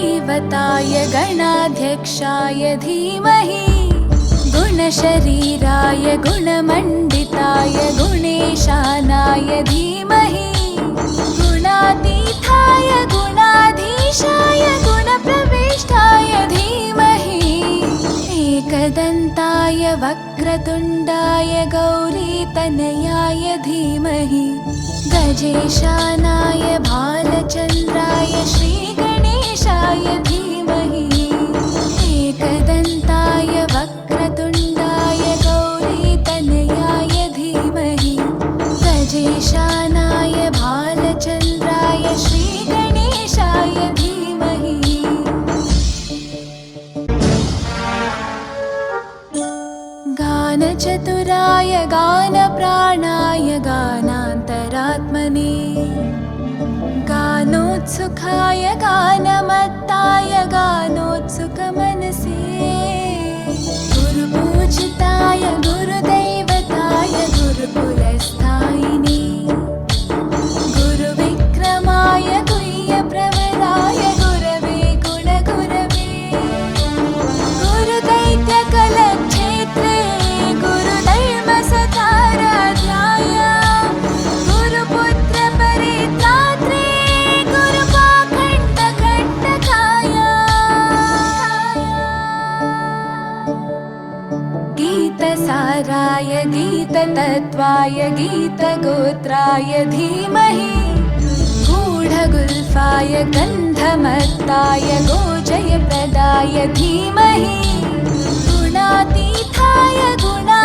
गुरुदैवताय गणाध्यक्षाय धीमहि गुणशरीराय गुणमण्डिताय गुणेशानाय धीमहि गुणातीताय गुणाधीशाय गुणप्रविष्टाय धीमहि एकदन्ताय वक्रतुण्डाय गौरीतनयाय धीमहि गजेशानाय भालचन्द्राय श्रीगणेशाय धीमहि एकदन्ताय वक्रतुण्डाय गौरीतनयाय धीमहि गजेशानाय भालचन्द्राय श्रीगणेशाय धीमहि गानचतुराय गानप्राणाय गानान्तरात्मने गानोत्सुकाय गानमत्ताय गानोत्सुकमनसे गुरुपूजिताय गुरुदैवताय गुरुकुलस्थायिने गुरुविक्रमाय गुह्यप्रवराय गुरवे गुणगुरवे गुरुदैत्यकलक्षेत्रे गुरुधर्मसताराध्याय गुरुपुत्रपरित्रात्रे गुरुपाखण्डखण्डकाय गीतसाराय गीततत्त्वाय गीतगोत्राय धीमहि गूढगुल्फाय गन्धमत्ताय गोजयप्रदाय धीमहि गुणातीताय गुणा